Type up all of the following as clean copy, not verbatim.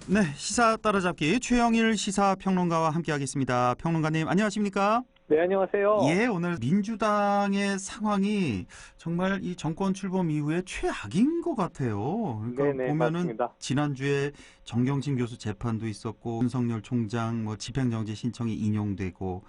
네, 시사 따라잡기 최영일 시사평론가와 함께하겠습니다. 평론가님 안녕하십니까? 네, 안녕하세요. 예, 오늘 민주당의 상황이 정말 이 정권 출범 이후에 최악인 것 같아요. 그러니까 네네, 보면은 맞습니다. 지난주에 정경심 교수 재판도 있었고 윤석열 총장 뭐 집행정지 신청이 인용되고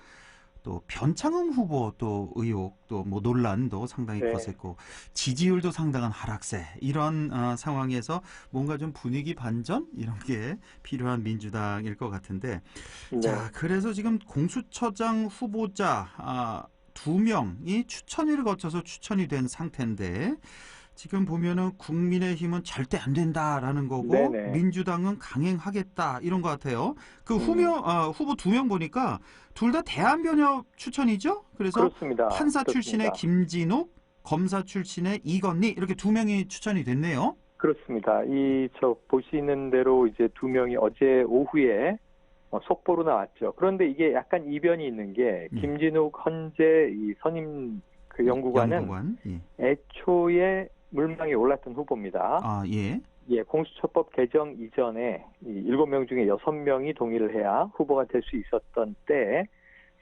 또 변창흠 후보 또 의혹 또 뭐 논란도 상당히 네, 거셌고 지지율도 상당한 하락세 이런 상황에서 뭔가 좀 분위기 반전 이런 게 필요한 민주당일 것 같은데 네, 자 그래서 지금 공수처장 후보자 두 명이 추천위를 거쳐서 추천이 된 상태인데 지금 보면은 국민의힘은 절대 안 된다라는 거고 네네. 민주당은 강행하겠다 이런 것 같아요. 그 음, 후보 두 명 보니까 둘 다 대한변협 추천이죠. 그래서 그렇습니다. 판사 출신의 그렇습니다. 김진욱, 검사 출신의 이건희 이렇게 두 명이 추천이 됐네요. 그렇습니다. 보시는 대로 이제 두 명이 어제 오후에 속보로 나왔죠. 그런데 이게 약간 이변이 있는 게, 예. 김진욱 현재 이 선임 그 연구관은 연구관. 예. 애초에 물망에 올랐던 후보입니다. 아, 예. 예, 공수처법 개정 이전에 이 7명 중에 6명이 동의를 해야 후보가 될 수 있었던 때에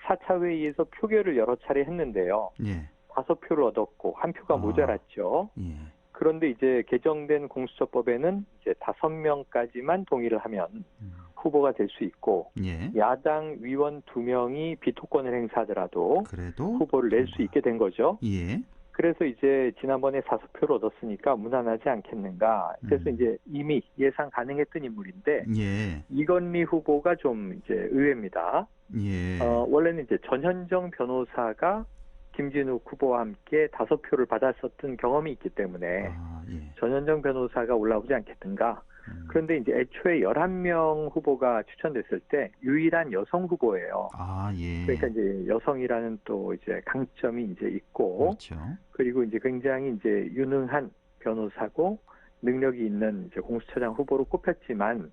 4차 회의에서 표결을 여러 차례 했는데요. 예. 5표를 얻었고 한 표가 아, 모자랐죠. 예. 그런데 이제 개정된 공수처법에는 이제 5명까지만 동의를 하면 음, 후보가 될 수 있고, 예. 야당 위원 2명이 비토권을 행사하더라도 그래도 후보를 낼 수 통과. 있게 된 거죠. 예. 그래서 이제 지난번에 5표를 얻었으니까 무난하지 않겠는가. 그래서 음, 이제 이미 예상 가능했던 인물인데, 예. 이건미 후보가 좀 이제 의외입니다. 예. 원래는 이제 전현정 변호사가 김진욱 후보와 함께 5표를 받았었던 경험이 있기 때문에 아, 예. 전현정 변호사가 올라오지 않겠는가. 음. 그런데 이제 애초에 11명 후보가 추천됐을 때 유일한 여성 후보예요. 아, 그러니까 예. 이제 여성이라는 또 이제 강점이 이제 있고, 그렇죠. 그리고 이제 굉장히 이제 유능한 변호사고 능력이 있는 이제 공수처장 후보로 꼽혔지만,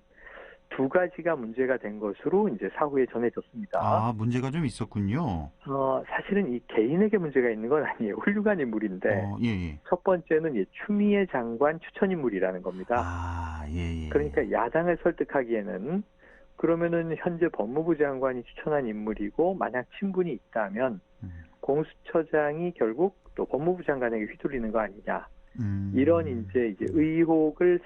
두 가지가 문제가 된 것으로 이제 사후에 전해졌습니다. 아, 문제가 좀 있었군요. 사실은 이 개인에게 문제가 있는 건 아니에요. 훌륭한 인물인데, 예, 예. 첫 번째는 이 추미애 장관 추천 인물이라는 겁니다. 아, 예, 예. 그러니까 야당을 설득하기에는, 그러면은 현재 법무부 장관이 추천한 인물이고 만약 친분이 있다면 음, 공수처장이 결국 또 법무부 장관에게 휘둘리는 거 아니냐. 이런 음, 이제 의혹을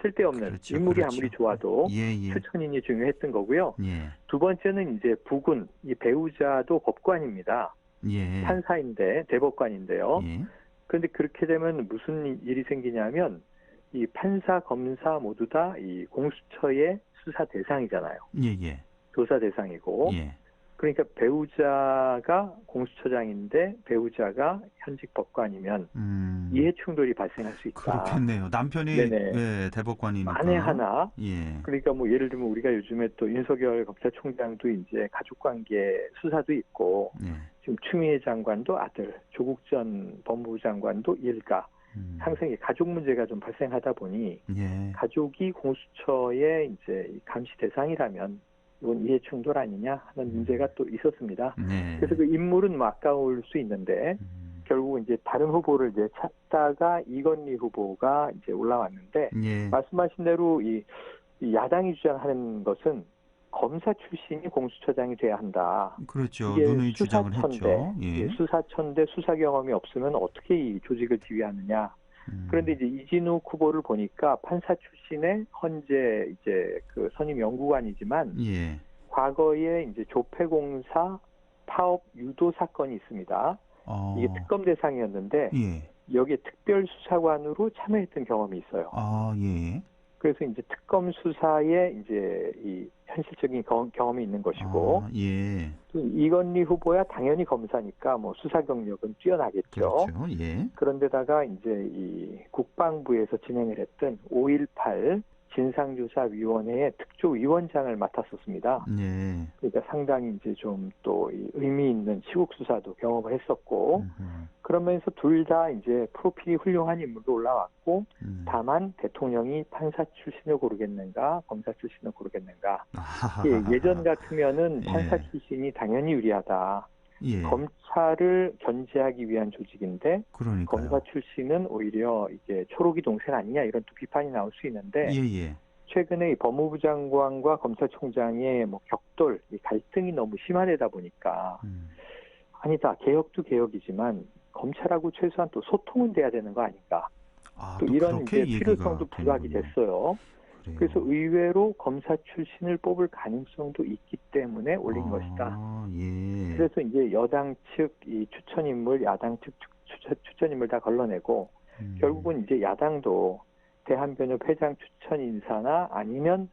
쓸데없는 그렇죠, 인물이 아무리 그렇죠. 좋아도 예, 예. 추천인이 중요했던 거고요. 예, 두 번째는 이제 부군, 이 배우자도 법관입니다. 예, 판사인데 대법관인데요. 예. 그런데 그렇게 되면 무슨 일이 생기냐면, 이 판사, 검사 모두 다 이 공수처의 수사 대상이잖아요. 예, 예. 조사 대상이고. 예. 그러니까 배우자가 공수처장인데 배우자가 현직 법관이면 음, 이해 충돌이 발생할 수 있다. 그렇겠네요. 남편이 네네. 예, 만에 대법관이니까. 하나. 예, 그러니까 뭐 예를 들면 우리가 요즘에 또 윤석열 검찰총장도 이제 가족관계 수사도 있고, 예. 지금 추미애 장관도 아들, 조국 전 법무부 장관도 일가. 음, 상생의 가족 문제가 좀 발생하다 보니 예. 가족이 공수처의 이제 감시 대상이라면 이건 이해 충돌 아니냐 하는 문제가 또 있었습니다. 그래서 네. 그 인물은 뭐 아까울 수 있는데 음, 결국 이제 다른 후보를 이제 찾다가 이건희 후보가 이제 올라왔는데, 예. 말씀하신 대로 이 야당이 주장하는 것은 검사 출신이 공수처장이 돼야 한다. 그렇죠. 이게 누누이 주장을 수사처인데, 했죠. 예, 예. 수사처인데 수사 경험이 없으면 어떻게 이 조직을 지휘하느냐. 그런데 음, 이제 이진욱 후보를 보니까 판사 출신의 현재 이제 그 선임 연구관이지만 예. 과거에 이제 조폐공사 파업 유도 사건이 있습니다. 이게 어, 특검 대상이었는데 예. 여기에 특별수사관으로 참여했던 경험이 있어요. 아, 예. 그래서 이제 특검 수사에 이제 이 현실적인 경험이 있는 것이고, 아, 예. 또 이건희 후보야 당연히 검사니까 뭐 수사 경력은 뛰어나겠죠. 그렇죠. 예. 그런데다가 이제 이 국방부에서 진행을 했던 5.18 진상조사위원회의 특조위원장을 맡았었습니다. 예. 그러니까 상당히 이제 좀 또 의미 있는 시국 수사도 경험을 했었고, 음, 그러면서 둘 다 이제 프로필이 훌륭한 인물로 올라왔고, 음. 다만 대통령이 판사 출신을 고르겠는가, 검사 출신을 고르겠는가. 예전 아하하하하. 같으면은 판사 예. 출신이 당연히 유리하다. 예. 검찰을 견제하기 위한 조직인데 검사 그러니까요. 출신은 오히려 이게 초록이 동생 아니냐, 이런 또 비판이 나올 수 있는데, 예, 예. 최근에 이 법무부 장관과 검찰총장의 뭐 격돌, 이 갈등이 너무 심화되다 보니까 아니다, 개혁도 개혁이지만 검찰하고 최소한 또 소통은 돼야 되는 거 아닌가. 아, 또 또 이런 그렇게 이제 얘기가 필요성도 부각이 되는군요. 됐어요. 그래요. 그래서 의외로 검사 출신을 뽑을 가능성도 있기 때문에 올린 것이다. 아, 예. 그래서 이제 여당 측 이 추천 인물, 야당 측 추천 인물 다 걸러내고 결국은 이제 야당도 대한변협 회장 추천 인사나 아니면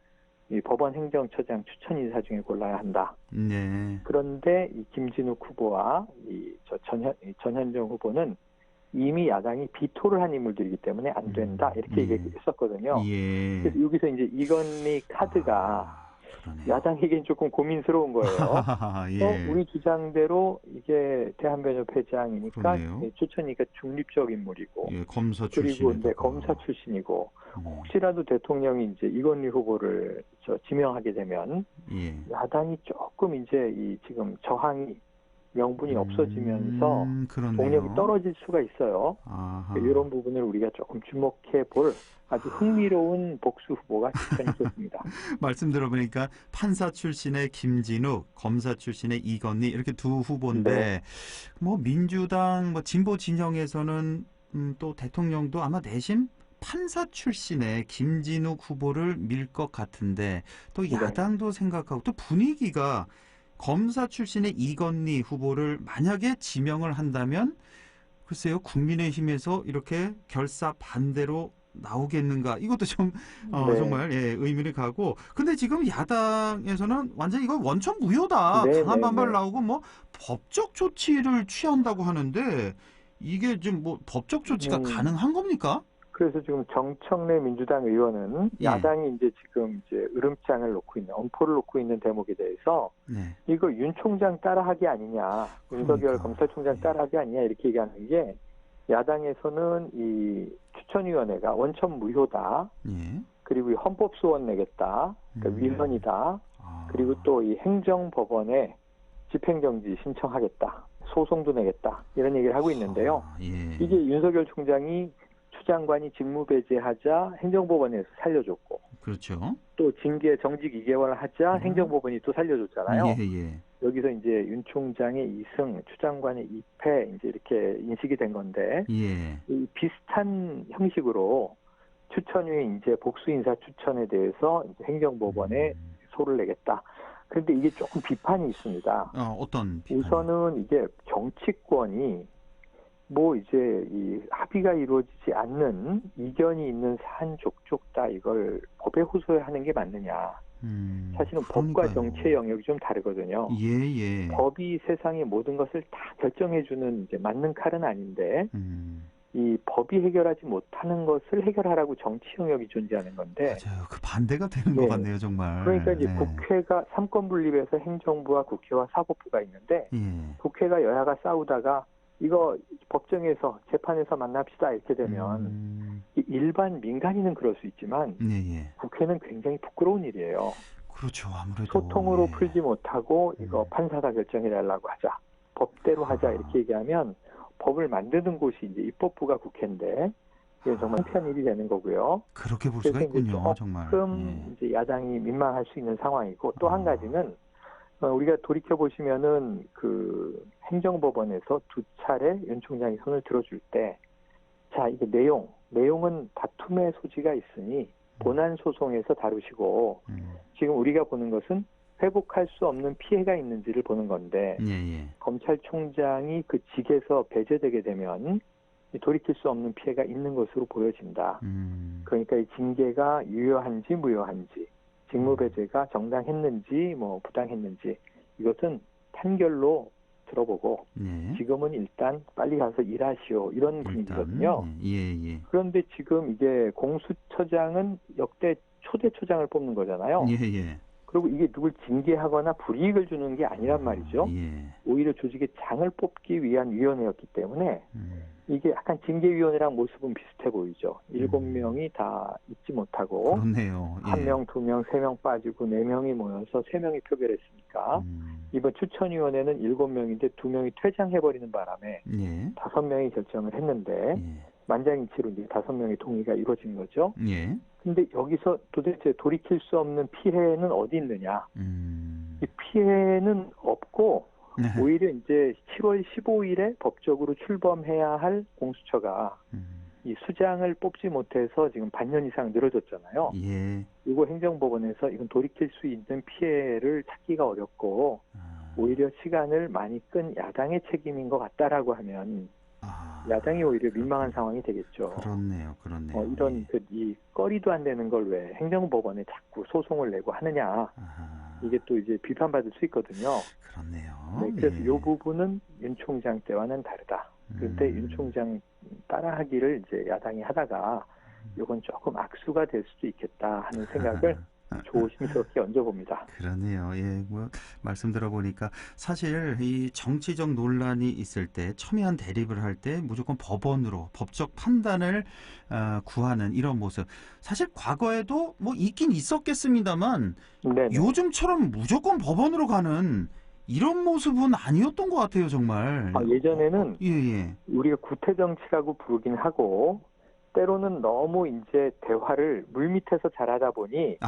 이 법원 행정처장 추천 인사 중에 골라야 한다. 네. 그런데 이 김진욱 후보와 전현정 후보는 이미 야당이 비토를 한 인물들이기 때문에 안 된다. 이렇게 예. 얘기했었거든요. 예. 그래서 여기서 이제 이건희 카드가 그러네요. 야당에겐 조금 고민스러운 거예요. 예. 우리 주장대로 이게 대한변협 회장이니까 그렇네요. 추천이니까 중립적 인물이고 예, 검사 그리고 출신에다가. 검사 출신이고 혹시라도 대통령이 이제 이건희 후보를 지명하게 되면 예. 야당이 조금 이제 이 지금 저항이 명분이 없어지면서 그렇네요. 동력이 떨어질 수가 있어요. 아하. 이런 부분을 우리가 조금 주목해 볼 아주 흥미로운 복수 후보가 추천이 됐습니다. 말씀 들어보니까 판사 출신의 김진욱, 검사 출신의 이건희 이렇게 두 후보인데 네. 뭐 민주당 뭐 진보 진영에서는 또 대통령도 아마 내심 판사 출신의 김진욱 후보를 밀 것 같은데 또 야당도 생각하고 또 분위기가 검사 출신의 이건희 후보를 만약에 지명을 한다면 글쎄요, 국민의힘에서 이렇게 결사 반대로 나오겠는가? 이것도 좀 네. 정말 의문이 가고. 근데 지금 야당에서는 완전 이거 원천 무효다. 네, 강한 네, 반발 네. 나오고 뭐 법적 조치를 취한다고 하는데 이게 좀 뭐 법적 조치가 가능한 겁니까? 그래서 지금 정청래 민주당 의원은 예. 야당이 이제 지금 이제 으름장을 놓고 있는 엄포를 놓고 있는 대목에 대해서 네. 이거 윤 총장 따라하기 아니냐, 윤석열 그러니까. 검찰총장 따라하기 아니냐 이렇게 얘기하는 게 야당에서는 이 추천위원회가 원천 무효다. 예. 그리고 이 헌법소원 내겠다. 그러니까 위헌이다. 아. 그리고 또 이 행정법원에 집행정지 신청하겠다. 소송도 내겠다. 이런 얘기를 하고 있는데요. 예. 이게 윤석열 총장이 추 장관이 직무 배제하자 행정법원에서 살려줬고 그렇죠. 또 징계 정직 2개월 하자 행정법원이 또 살려줬잖아요. 예. 여기서 이제 윤 총장의 이승, 추 장관의 이패 이제 이렇게 인식이 된 건데 예. 이 비슷한 형식으로 추천위 이제 복수 인사 추천에 대해서 이제 행정법원에 소를 내겠다. 그런데 이게 조금 비판이 있습니다. 어떤 비판이요? 우선은 이게 정치권이 뭐 이제 이 합의가 이루어지지 않는 이견이 있는 사안 족족 이걸 법에 호소하는 게 맞느냐. 사실은 법과 그러니까요. 정치의 영역이 좀 다르거든요. 예. 법이 세상의 모든 것을 다 결정해주는 이제 맞는 칼은 아닌데 이 법이 해결하지 못하는 것을 해결하라고 정치 영역이 존재하는 건데 맞아요. 그 반대가 되는 것 같네요, 정말. 그러니까 이제 네. 국회가 삼권 분립에서 행정부와 국회와 사법부가 있는데 예. 국회가 여야가 싸우다가 이거 법정에서 재판에서 만납시다 이렇게 되면 일반 민간인은 그럴 수 있지만 예. 국회는 굉장히 부끄러운 일이에요. 그렇죠. 아무래도 소통으로 풀지 못하고 이거 판사가 결정해달라고 하자. 법대로 하자 이렇게 얘기하면 법을 만드는 곳이 이제 입법부가 국회인데 이게 정말 한편 일이 되는 거고요. 그렇게 볼 수가 그래서 이제 있군요, 정말. 조금 이제 야당이 민망할 수 있는 상황이고 또 한 가지는 우리가 돌이켜 보시면은 그 행정법원에서 두 차례 윤 총장이 손을 들어줄 때, 자 이게 내용은 다툼의 소지가 있으니 본안 소송에서 다루시고 지금 우리가 보는 것은 회복할 수 없는 피해가 있는지를 보는 건데 예. 검찰총장이 그 직에서 배제되게 되면 돌이킬 수 없는 피해가 있는 것으로 보여진다. 그러니까 이 징계가 유효한지 무효한지, 직무배제가 정당했는지 뭐 부당했는지 이것은 판결로 들어보고 지금은 일단 빨리 가서 일하시오 이런 분위기거든요. 예. 그런데 지금 이게 공수처장은 역대 초대처장을 뽑는 거잖아요. 예. 그리고 이게 누굴 징계하거나 불이익을 주는 게 아니란 말이죠. 예. 오히려 조직의 장을 뽑기 위한 위원회였기 때문에 이게 약간 징계위원회랑 모습은 비슷해 보이죠. 7명이 다 있지 못하고 그렇네요. 예. 1명, 2명, 3명 빠지고 4명이 모여서 3명이 표결했으니까 이번 추천위원회는 7명인데 2명이 퇴장해버리는 바람에 5명이 결정을 했는데 만장일치로 이제 5명의 동의가 이루어진 거죠. 예. 근데 여기서 도대체 돌이킬 수 없는 피해는 어디 있느냐? 이 피해는 없고 네. 오히려 이제 7월 15일에 법적으로 출범해야 할 공수처가 이 수장을 뽑지 못해서 지금 반년 이상 늘어졌잖아요. 예. 그리고 행정법원에서 이건 돌이킬 수 있는 피해를 찾기가 어렵고 오히려 시간을 많이 끈 야당의 책임인 것 같다라고 하면 야당이 오히려 민망한 상황이 되겠죠. 그렇네요. 이런 예. 이 꺼리도 안 되는 걸 왜 행정법원에 자꾸 소송을 내고 하느냐. 이게 또 이제 비판받을 수 있거든요. 그렇네요. 네, 그래서 예. 이 부분은 윤 총장 때와는 다르다. 그런데 윤 총장 따라하기를 이제 야당이 하다가 이건 조금 악수가 될 수도 있겠다 하는 생각을 조심스럽게 얹어봅니다. 그러네요. 예, 뭐 말씀 들어보니까 사실 이 정치적 논란이 있을 때 첨예한 대립을 할 때 무조건 법원으로 법적 판단을 구하는 이런 모습. 사실 과거에도 뭐 있긴 있었겠습니다만 네네. 요즘처럼 무조건 법원으로 가는 이런 모습은 아니었던 것 같아요, 정말. 예전에는 예. 우리가 구태정치라고 부르긴 하고 때로는 너무 이제 대화를 물밑에서 잘하다 보니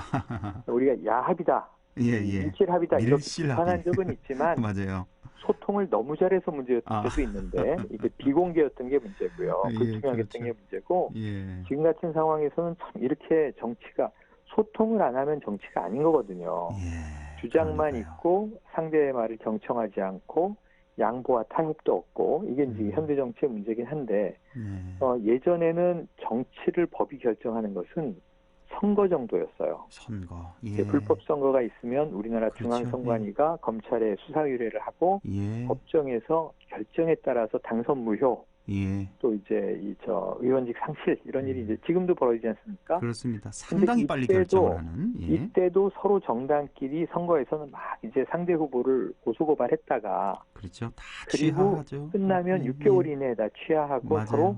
우리가 야합이다, 예. 밀실합이다 이렇게 밀실합의. 비판한 적은 있지만 맞아요. 소통을 너무 잘해서 문제였을 수도 있는데 이게 비공개였던 게 문제고요. 예, 불투명했던 게 문제고 예. 지금 같은 상황에서는 참 이렇게 정치가 소통을 안 하면 정치가 아닌 거거든요. 예. 주장만 그러니까요. 있고 상대의 말을 경청하지 않고 양보와 타협도 없고 이게 이제 현대 정치의 문제긴 한데 예전에는 정치를 법이 결정하는 것은 선거 정도였어요. 선거. 예. 불법 선거가 있으면 우리나라 그렇죠. 중앙선관위가 검찰에 수사 의뢰를 하고 예. 법정에서 결정에 따라서 당선 무효 예. 또 이제 의원직 상실 이런 일이 이제 지금도 벌어지지 않습니까? 그렇습니다. 상당히 빨리 이때도, 결정을 하는. 예. 이때도 서로 정당끼리 선거에서는 막 이제 상대 후보를 고소고발했다가 그렇죠. 다 그리고 취하하죠. 끝나면 예. 6개월 이내에 다 취하하고 맞아요. 서로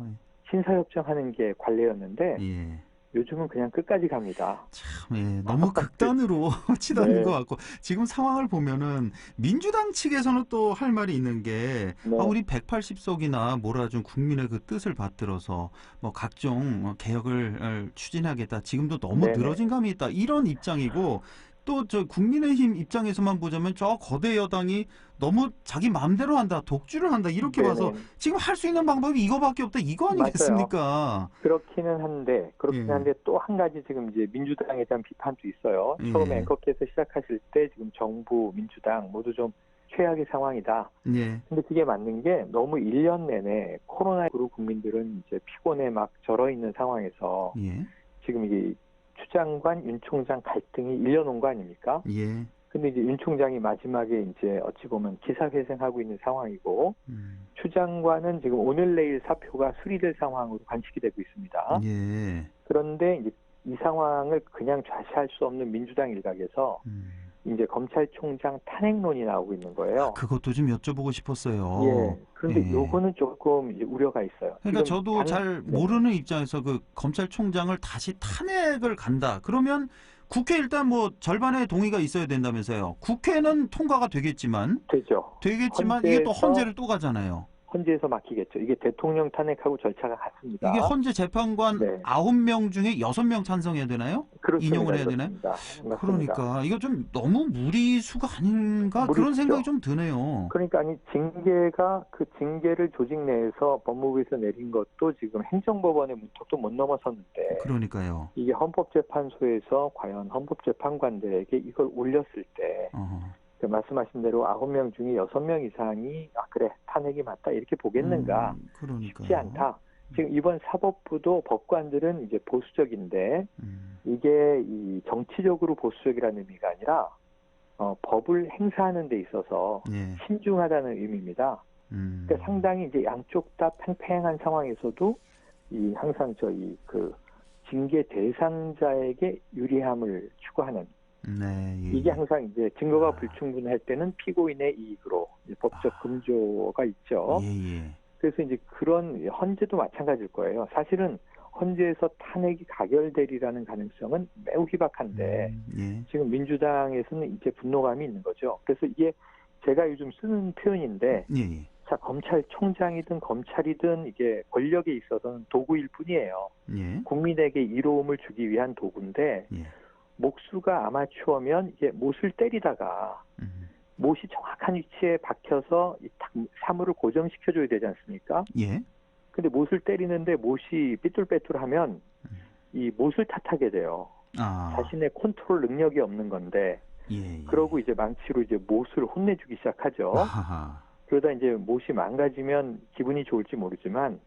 신사협정하는 게 관례였는데 예. 요즘은 그냥 끝까지 갑니다. 참, 예, 너무 극단으로 치닫는 네. 것 같고 지금 상황을 보면은 민주당 측에서는 또 할 말이 있는 게 네. 우리 180석이나 몰아준 국민의 그 뜻을 받들어서 뭐 각종 개혁을 추진하겠다. 지금도 너무 네네. 늘어진 감이 있다. 이런 입장이고 또 저 국민의힘 입장에서만 보자면 저 거대 여당이 너무 자기 마음대로 한다, 독주를 한다 이렇게 네네. 봐서 지금 할 수 있는 방법이 이거밖에 없다. 이거 아니겠습니까? 그렇기는 한데 예. 또 한 가지 지금 이제 민주당에 대한 비판도 있어요. 예. 처음에 앵커께서 시작하실 때 지금 정부, 민주당 모두 좀 최악의 상황이다. 예. 근데 그게 맞는 게 너무 1년 내내 코로나19로 국민들은 이제 피곤에 막 절어 있는 상황에서 예. 지금 이게 추장관, 윤 총장 갈등이 1년 온 거 아닙니까? 예. 근데 이제 윤 총장이 마지막에 이제 어찌 보면 기사회생하고 있는 상황이고 추 장관은 지금 오늘 내일 사표가 수리될 상황으로 관측이 되고 있습니다. 예. 그런데 이제 이 상황을 그냥 좌시할 수 없는 민주당 일각에서 이제 검찰총장 탄핵론이 나오고 있는 거예요. 그것도 좀 여쭤보고 싶었어요. 예. 그런데 예. 요거는 조금 이제 우려가 있어요. 그러니까 지금 저도 잘 모르는 입장에서 그 검찰총장을 다시 탄핵을 간다. 그러면 국회 일단 뭐 절반의 동의가 있어야 된다면서요. 국회는 통과가 되겠지만 되겠지만 이게 또 헌재를 또 가잖아요. 헌재에서 막히겠죠. 이게 대통령 탄핵하고 절차가 같습니다. 이게 헌재 재판관 9명 중에 6명 찬성해야 되나요? 그렇습니다. 인용을 해야 되나요? 맞습니다. 그러니까 이거 좀 너무 무리수가 아닌가 그런 생각이 좀 드네요. 그러니까 징계가 그 징계를 조직 내에서 법무부에서 내린 것도 지금 행정법원의 문턱도 못 넘어섰는데 그러니까요. 이게 헌법재판소에서 과연 헌법재판관들에게 이걸 올렸을 때 말씀하신 대로 9명 중에 6명 이상이 그래 탄핵이 맞다 이렇게 보겠는가 쉽지 않다. 지금 이번 사법부도 법관들은 이제 보수적인데 이게 이 정치적으로 보수적이라는 의미가 아니라 법을 행사하는 데 있어서 신중하다는 의미입니다. 그러니까 상당히 이제 양쪽 다 팽팽한 상황에서도 이 항상 그 징계 대상자에게 유리함을 추구하는 이게 항상 이제 증거가 불충분할 때는 피고인의 이익으로 법적 금조가 있죠. 그래서 이제 그런 헌재도 마찬가지일 거예요. 사실은 헌재에서 탄핵이 가결되리라는 가능성은 매우 희박한데 지금 민주당에서는 이제 분노감이 있는 거죠. 그래서 이게 제가 요즘 쓰는 표현인데 자, 검찰총장이든 검찰이든 이게 권력에 있어서는 도구일 뿐이에요. 예. 국민에게 이로움을 주기 위한 도구인데 예. 목수가 아마추어면 이게 못을 때리다가 못이 정확한 위치에 박혀서 이 사물을 고정시켜줘야 되지 않습니까? 예. 근데 못을 때리는데 못이 삐뚤빼뚤하면 이 못을 탓하게 돼요. 아. 자신의 컨트롤 능력이 없는 건데 예. 예. 그러고 이제 망치로 이제 못을 혼내주기 시작하죠. 아하하. 그러다 이제 못이 망가지면 기분이 좋을지 모르지만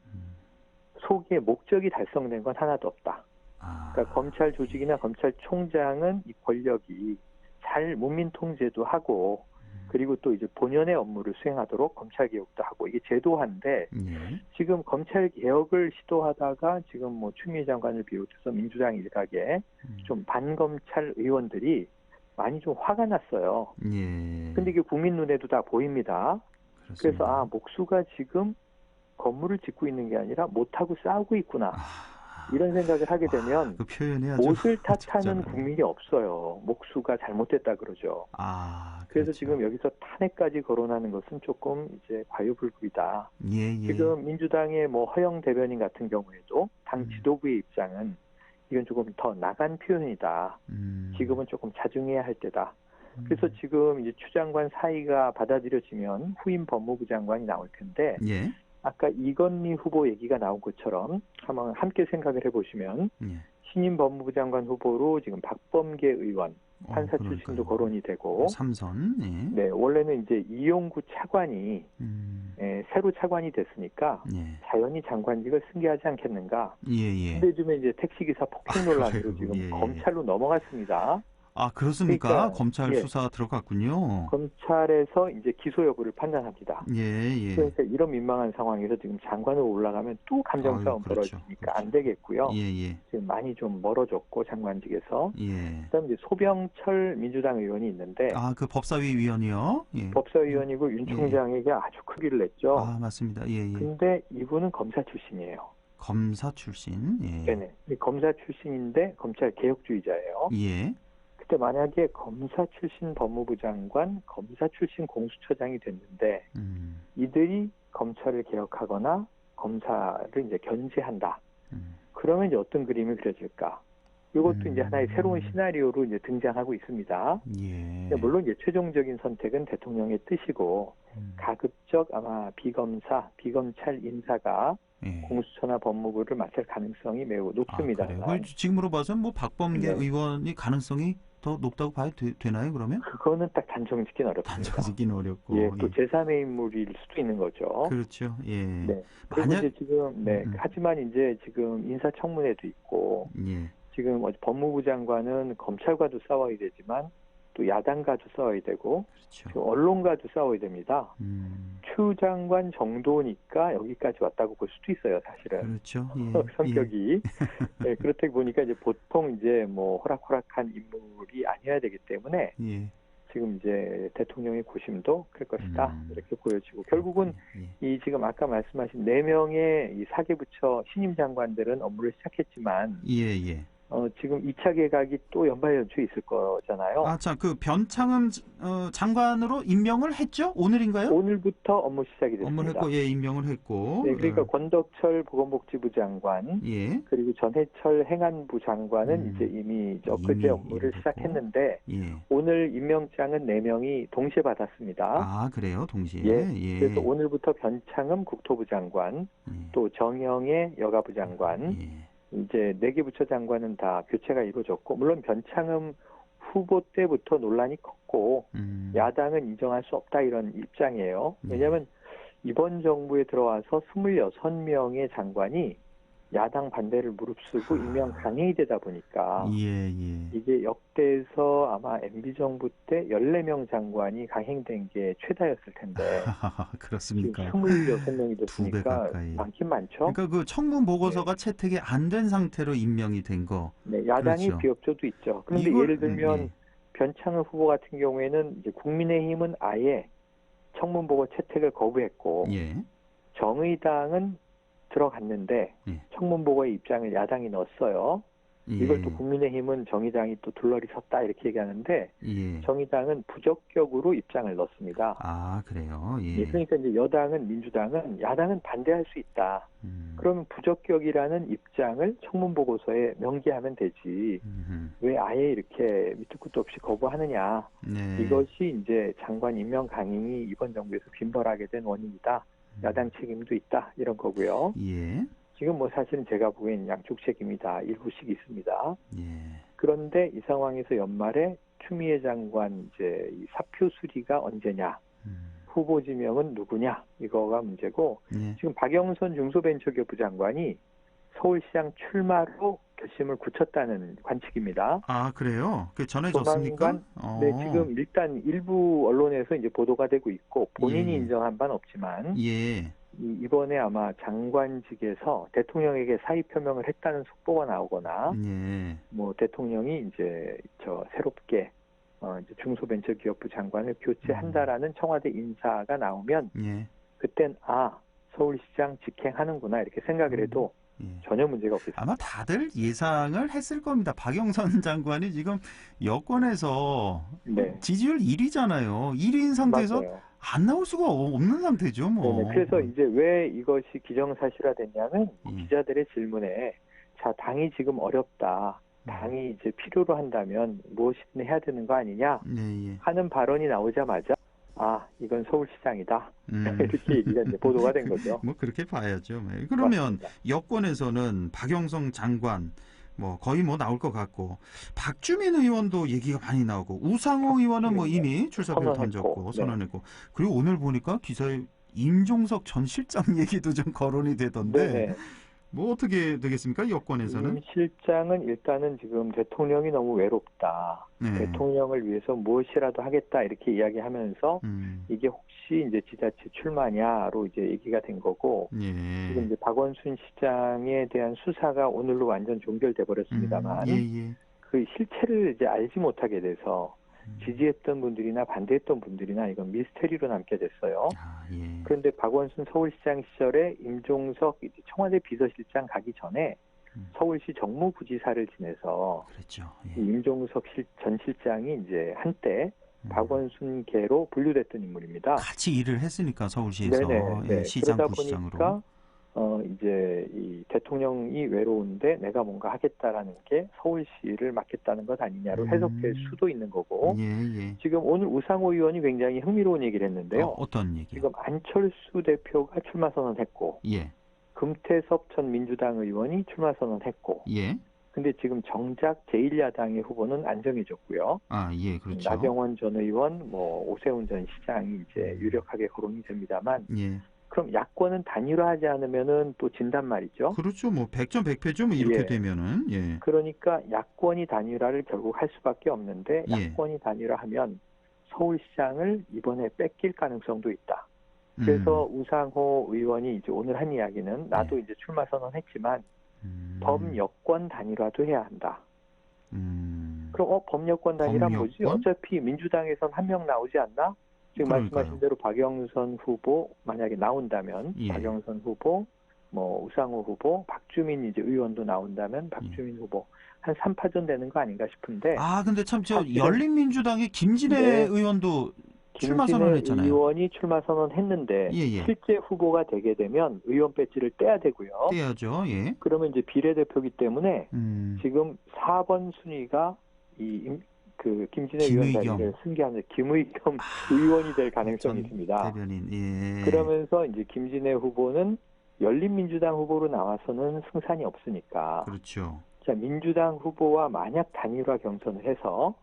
속에 목적이 달성된 건 하나도 없다. 아. 그러니까 검찰 조직이나 검찰총장은 이 권력이 잘 문민 통제도 하고 그리고 또 이제 본연의 업무를 수행하도록 검찰 개혁도 하고 이게 제도화인데 예. 지금 검찰 개혁을 시도하다가 지금 뭐 추미애 장관을 비롯해서 민주당 일각에 좀 반검찰 의원들이 많이 좀 화가 났어요. 예. 근데 이게 국민 눈에도 다 보입니다. 그렇습니다. 그래서 아, 목수가 지금 건물을 짓고 있는 게 아니라 못하고 싸우고 있구나. 이런 생각을 하게 되면 그 표현이 아주 못을 탓하는 적절하네. 국민이 없어요. 목수가 잘못됐다 그러죠. 아, 그래서 그렇죠. 지금 여기서 탄핵까지 거론하는 것은 조금 이제 과유불급이다. 예, 예. 지금 민주당의 뭐 허영 대변인 같은 경우에도 당 지도부의 입장은 이건 조금 더 나간 표현이다. 지금은 조금 자중해야 할 때다. 그래서 지금 이제 추 장관 사의가 받아들여지면 후임 법무부 장관이 나올 텐데 예. 아까 이건희 후보 얘기가 나온 것처럼 한번 함께 생각을 해보시면 예. 신임 법무부 장관 후보로 지금 박범계 의원 판사 그러니까요. 출신도 거론이 되고 삼선. 예. 네, 원래는 이제 이용구 차관이 새로 차관이 됐으니까 예. 자연히 장관직을 승계하지 않겠는가. 예, 예. 근데 요즘에 이제 택시기사 폭행 논란으로 그래요. 지금 예, 예. 검찰로 넘어갔습니다. 아, 그렇습니까? 그러니까, 검찰 예. 수사 들어갔군요. 검찰에서 이제 기소 여부를 판단합니다. 예, 예. 그러니까 이런 민망한 상황에서 지금 장관으로 올라가면 또 감정 아유, 싸움 그렇죠. 벌어지니까 안 되겠고요. 예, 예. 지금 많이 좀 멀어졌고 장관직에서. 예. 그다음 이제 소병철 민주당 의원이 있는데 아, 그 법사위 위원이요? 예. 법사위원이고 윤 예. 총장에게 아주 크기를 냈죠. 아, 맞습니다. 예, 예. 근데 이분은 검사 출신이에요. 검사 출신. 예. 네네. 검사 출신인데 검찰 개혁주의자예요. 예. 그때 만약에 검사 출신 법무부 장관, 검사 출신 공수처장이 됐는데 이들이 검찰을 개혁하거나 검사를 이제 견제한다. 그러면 이제 어떤 그림이 그려질까? 이것도 이제 하나의 새로운 시나리오로 이제 등장하고 있습니다. 예. 물론 이제 최종적인 선택은 대통령의 뜻이고 가급적 아마 비검찰 인사가 예. 공수처나 법무부를 맡을 가능성이 매우 높습니다. 아, 그래요? 그 지금으로 봐서는 뭐 박범계 네. 의원이 가능성이 더 높다고 봐야 되나요, 그러면? 그거는 딱 단정짓기는 어렵습니다. 단정짓기는 어렵고. 예, 또 예. 제3의 인물일 수도 있는 거죠. 그렇죠. 예. 네. 그리고 만약 이제 지금 하지만 이제 지금 인사청문회도 있고 예. 지금 법무부 장관은 검찰과도 싸워야 되지만 또 야당과도 싸워야 되고 그렇죠. 지금 언론과도 싸워야 됩니다. 추 장관 정도니까 여기까지 왔다고 볼 수도 있어요, 사실은. 그렇죠. 예. 성격이. 네, 그렇다 보니까 이제 보통 이제 뭐 호락호락한 인물이 아니어야 되기 때문에 예. 지금 이제 대통령의 고심도 클 것이다. 이렇게 보여지고 결국은 예. 이 지금 아까 말씀하신 4명의 이 사개부처 신임 장관들은 업무를 시작했지만 예, 예. 지금 2차 개각이 또 연말 연초에 있을 거잖아요. 아, 참, 그 변창흠 장관으로 임명을 했죠? 오늘인가요? 오늘부터 업무 시작이 됐습니다. 업무를 했고, 예, 임명을 했고. 네, 그러니까 권덕철 보건복지부 장관, 예. 그리고 전해철 행안부 장관은 이제 이미 엊그제 업무를 시작했는데 예. 오늘 임명장은 4명이 동시에 받았습니다. 아, 그래요? 동시에. 예. 그래서 오늘부터 변창흠 국토부 장관, 예. 또 정영애 여가부 장관, 예. 이제 4개 부처 장관은 다 교체가 이루어졌고 물론 변창흠 후보 때부터 논란이 컸고 야당은 인정할 수 없다 이런 입장이에요. 왜냐하면 이번 정부에 들어와서 26명의 장관이 야당 반대를 무릅쓰고 임명 강행이 되다 보니까 예, 예. 이게 역대에서 아마 MB정부 때 14명 장관이 강행된 게 최다였을 텐데 그렇습니까? 지금 26명이 두 배 됐으니까 가까이. 많긴 많죠. 그러니까 그 청문 보고서가 채택이 안 된 상태로 임명이 된 거. 네, 야당이 그렇죠. 비협조도 있죠. 그런데 예를 들면 변창흠 후보 같은 경우에는 이제 국민의힘은 아예 청문 보고 채택을 거부했고 예. 정의당은 들어갔는데 예. 청문 보고의 입장을 야당이 넣었어요. 이걸 또 국민의힘은 정의당이 또 둘러리 섰다 이렇게 얘기하는데 예. 정의당은 부적격으로 입장을 넣습니다. 아, 그래요. 예. 그러니까 이제 여당은 민주당은 야당은 반대할 수 있다. 그러면 부적격이라는 입장을 청문 보고서에 명기하면 되지. 왜 아예 이렇게 밑도 끝도 없이 거부하느냐. 네. 이것이 이제 장관 임명 강행이 이번 정부에서 빈번하게 된 원인이다. 야당 책임도 있다. 이런 거고요. 예. 지금 뭐 사실은 제가 보기엔 양쪽 책임이다. 일부씩 있습니다. 예. 그런데 이 상황에서 연말에 추미애 장관 이제 이 사표 수리가 언제냐, 후보 지명은 누구냐 이거가 문제고 예. 지금 박영선 중소벤처기업부 장관이 서울시장 출마로 결심을 굳혔다는 관측입니다. 아, 그래요? 그 전해졌습니까? 조만간 네, 지금 일단 일부 언론에서 이제 보도가 되고 있고 본인이 예. 인정한 바는 없지만 예. 이번에 아마 장관직에서 대통령에게 사의 표명을 했다는 속보가 나오거나 예. 뭐 대통령이 이제 새롭게 이제 중소벤처기업부 장관을 교체한다라는 청와대 인사가 나오면 예. 그땐 서울시장 직행하는구나 이렇게 생각을 해도 예. 전혀 문제가 없겠습니다. 아마 다들 예상을 했을 겁니다. 박영선 장관이 지금 여권에서 네. 지지율 1위잖아요. 1위인 상태에서 맞아요. 안 나올 수가 없는 상태죠, 뭐. 네네. 그래서 이제 왜 이것이 기정사실화됐냐면 예. 기자들의 질문에 자 당이 지금 어렵다. 당이 이제 필요로 한다면 무엇이든 해야 되는 거 아니냐 예. 하는 발언이 나오자마자 이건 서울시장이다. 이렇게 얘기가 이제 보도가 된 거죠. 뭐 그렇게 봐야죠. 그러면 맞습니다. 여권에서는 박영선 장관 뭐 거의 뭐 나올 것 같고 박주민 의원도 얘기가 많이 나오고 우상호 의원은 뭐 이미 출사표를 던졌고 선언했고 그리고 오늘 보니까 기사에 임종석 전 실장 얘기도 좀 거론이 되던데 네네. 뭐 어떻게 되겠습니까? 여권에서는? 임 실장은 일단은 지금 대통령이 너무 외롭다. 네. 대통령을 위해서 무엇이라도 하겠다 이렇게 이야기하면서 이게 혹시 이제 지자체 출마냐로 이제 얘기가 된 거고 예. 지금 이제 박원순 시장에 대한 수사가 오늘로 완전 종결돼 버렸습니다만 그 실체를 이제 알지 못하게 돼서 지지했던 분들이나 반대했던 분들이나 이건 미스테리로 남게 됐어요. 예. 그런데 박원순 서울시장 시절에 임종석 청와대 비서실장 가기 전에 서울시 정무부지사를 지내서 그랬죠. 이 임종석 전 실장이 이제 한때 박원순계로 분류됐던 인물입니다. 같이 일을 했으니까 서울시에서 네네. 시장 그러다 부시장으로. 보니까 이제 이 대통령이 외로운데 내가 뭔가 하겠다라는 게 서울시를 맡겠다는 것 아니냐로 해석될 수도 있는 거고. 예. 지금 오늘 우상호 의원이 굉장히 흥미로운 얘기를 했는데요. 어떤 얘기요? 지금 안철수 대표가 출마 선언했고, 예. 금태섭 전 민주당 의원이 출마 선언했고, 예. 근데 지금 정작 제1야당의 후보는 안 정해졌고요. 예, 그렇죠. 나경원 전 의원, 오세훈 전 시장이 이제 유력하게 거론이 됩니다만, 예. 그럼 야권은 단일화하지 않으면은 또 진단 말이죠. 그렇죠. 뭐 100점 100패죠. 뭐 이렇게 되면은. 예. 그러니까 야권이 단일화를 결국 할 수밖에 없는데 예. 야권이 단일화하면 서울시장을 이번에 뺏길 가능성도 있다. 그래서 우상호 의원이 이제 오늘 한 이야기는 나도 이제 출마 선언했지만 범여권 단일화도 해야 한다. 그럼 범여권 단일화 뭐지? 어차피 민주당에선 한 명 나오지 않나? 지금 말씀하신 대로 박영선 후보 만약에 나온다면 박영선 후보, 우상호 후보, 박주민 이제 의원도 나온다면 박주민 후보 한 3파전 되는 거 아닌가 싶은데. 근데 참 열린민주당의 김진애 의원도 출마 선언했잖아요. 의원이 출마 선언했는데 실제 후보가 되게 되면 의원 배지를 떼야 되고요. 떼야죠. 예. 그러면 이제 비례대표기 때문에 지금 4번 순위가 김진애 의원 자리를 승계하는 김의겸 의원이 될 가능성이 있습니다. 대변인. 예. 그러면서 이제 김진애 후보는 열린민주당 후보로 나와서는 승산이 없으니까. 그렇죠. 자, 민주당 후보와 만약 단일화 경선을 해서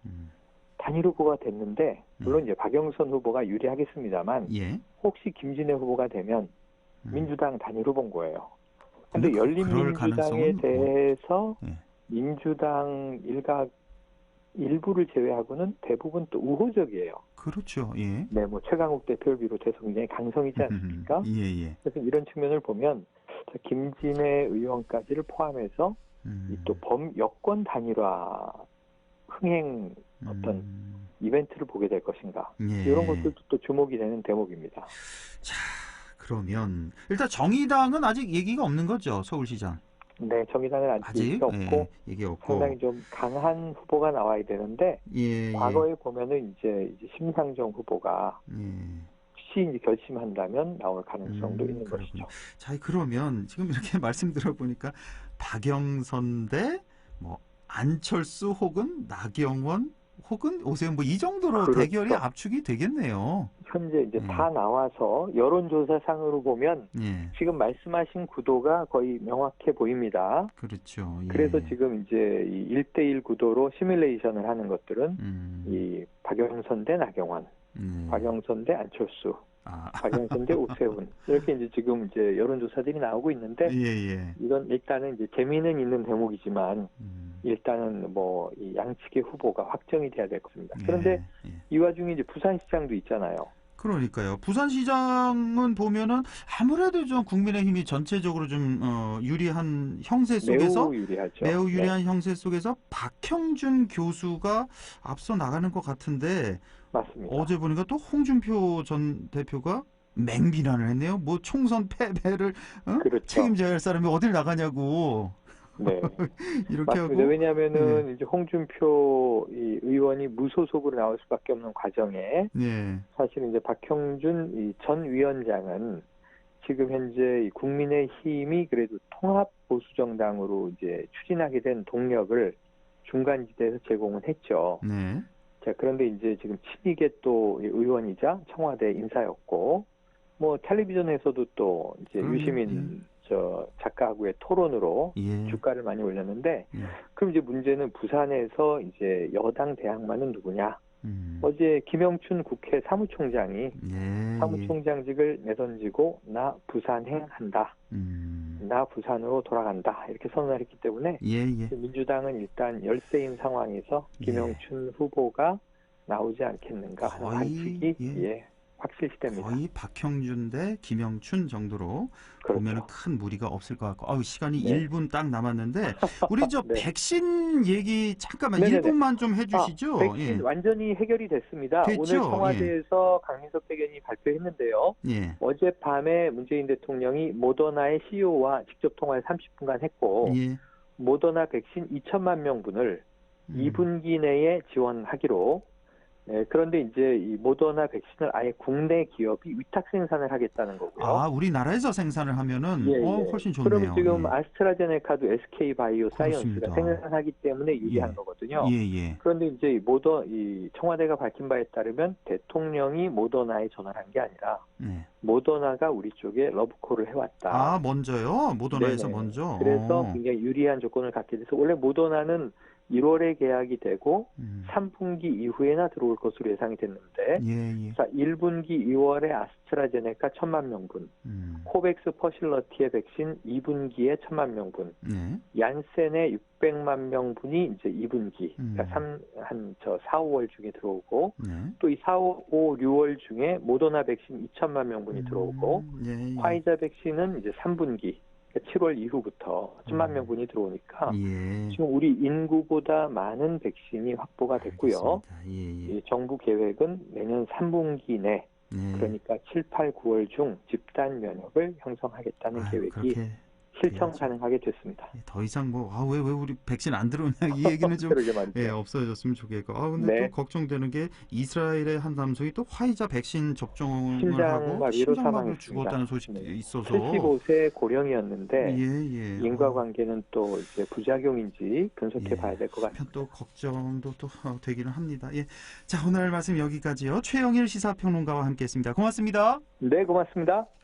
단일 후보가 됐는데 물론 이제 박영선 후보가 유리하겠습니다만 혹시 김진애 후보가 되면 민주당 단일 후보인 거예요. 그런데 열린민주당에 대해서 민주당 일부를 제외하고는 대부분 또 우호적이에요. 그렇죠. 예. 네, 최강욱 대표를 비롯해서 굉장히 강성이지 않습니까? 예. 그래서 이런 측면을 보면 김진애 의원까지를 포함해서 또 범여권 단일화 흥행 어떤 이벤트를 보게 될 것인가. 이런 것들도 또 주목이 되는 대목입니다. 자, 그러면 일단 정의당은 아직 얘기가 없는 거죠, 서울시장. 네, 정의당은 아직 아직 얘기가 없고 얘기 없고. 상당히 좀 강한 후보가 나와야 되는데 예, 과거에 보면은 이제 심상정 후보가 예. 혹시 이제 결심한다면 나올 가능성도 있는 그렇군요. 것이죠. 자, 그러면 지금 이렇게 말씀 들어보니까 박영선 대 뭐 안철수 혹은 나경원 혹은 오세훈 뭐 이 정도로 대결이 그렇죠. 압축이 되겠네요. 현재 이제 예. 다 나와서 여론조사상으로 보면 예. 지금 말씀하신 구도가 거의 명확해 보입니다. 그렇죠. 예. 그래서 지금 이제 이 1대1 구도로 시뮬레이션을 하는 것들은 음. 이 박영선 대 나경원, 박영선 대 안철수, 아. 박영선 대 오세훈 이렇게 이제 지금 이제 여론조사들이 나오고 있는데 예. 이건 일단은 이제 재미는 있는 대목이지만 일단은 뭐 이 양측의 후보가 확정이 돼야 될 것입니다. 그런데 예. 이 와중에 이제 부산시장도 있잖아요. 그러니까요. 부산시장은 보면은 아무래도 좀 국민의힘이 전체적으로 좀 유리한 형세 속에서 매우 유리하죠. 매우 유리한 네, 형세 속에서 박형준 교수가 앞서 나가는 것 같은데 맞습니다. 어제 보니까 또 홍준표 전 대표가 맹비난을 했네요. 뭐 총선 패배를 그렇죠. 책임져야 할 사람이 어딜 나가냐고 네, 이렇게 맞습니다. 하고 왜냐하면은 이제 홍준표 이 의원이 무소속으로 나올 수밖에 없는 과정에 예. 사실은 이제 박형준 이 전 위원장은 지금 현재 이 국민의힘이 그래도 통합 보수 정당으로 이제 추진하게 된 동력을 중간지대에서 제공을 했죠. 네. 자, 그런데 이제 지금 친이계 또 의원이자 청와대 인사였고, 뭐 텔레비전에서도 또 이제 그럼요. 유시민 저 작가하고의 토론으로 예. 주가를 많이 올렸는데, 예. 그럼 이제 문제는 부산에서 이제 여당 대항마는 누구냐? 음. 어제 김영춘 국회 사무총장이 예. 사무총장직을 내던지고 나 부산행한다. 나 부산으로 돌아간다. 이렇게 선언을 했기 때문에 예. 민주당은 일단 열세인 상황에서 김영춘 후보가 나오지 않겠는가 하는 거의, 관측이 확실시됩니다. 거의 박형준 대 김영춘 정도로 그렇죠. 보면은 큰 무리가 없을 것 같고, 시간이 네. 1분 딱 남았는데 우리 저 네. 백신 얘기 잠깐만 네네네. 1분만 좀 해주시죠. 백신 완전히 해결이 됐습니다. 됐죠? 오늘 청와대에서 강민석 대변인이 발표했는데요. 예. 어젯밤에 문재인 대통령이 모더나의 CEO와 직접 통화를 30분간 했고 예. 모더나 백신 2천만 명분을 2분기 내에 지원하기로. 네, 그런데 이제 이 모더나 백신을 아예 국내 기업이 위탁 생산을 하겠다는 거고요. 우리나라에서 생산을 하면은 훨씬 좋네요. 그러면 지금 아스트라제네카도 SK 바이오 사이언스가 그렇습니다. 생산하기 때문에 유리한 거거든요. 예. 그런데 이제 이 청와대가 밝힌 바에 따르면 대통령이 모더나에 전화를 한 게 아니라 모더나가 우리 쪽에 러브콜을 해왔다. 먼저요? 모더나에서 네네. 먼저? 그래서 굉장히 유리한 조건을 갖게 돼서 원래 모더나는 1월에 계약이 되고 3분기 이후에나 들어올 것으로 예상이 됐는데 예. 자, 1분기 2월에 아스트라제네카 1,000만 명분, 코백스 퍼실러티의 백신 2분기에 1,000만 명분, 얀센의 600만 명분이 이제 2분기, 그러니까 4, 5월 중에 들어오고 또 이 4, 5, 6월 중에 모더나 백신 2,000만 명분이 들어오고 화이자 백신은 이제 3분기, 7월 이후부터 1,000만 명분이 들어오니까 지금 우리 인구보다 많은 백신이 확보가 됐고요. 이 정부 계획은 내년 3분기 내 그러니까 7, 8, 9월 중 집단 면역을 형성하겠다는 계획이 실천 가능하게 됐습니다. 더 이상 왜 우리 백신 안 들어오냐 이 얘기는 좀 없어졌으면 좋겠고. 근데 또 걱정되는 게 이스라엘의 한 남성이 또 화이자 백신 접종을 하고 심장마비로 죽었다는 소식이 있어서 75세 고령이었는데 예. 인과관계는 또 이제 부작용인지 분석해 봐야 될 것 같습니다. 또 걱정도 또 되기는 합니다. 자, 오늘 말씀 여기까지요. 최영일 시사평론가와 함께했습니다. 고맙습니다. 네, 고맙습니다.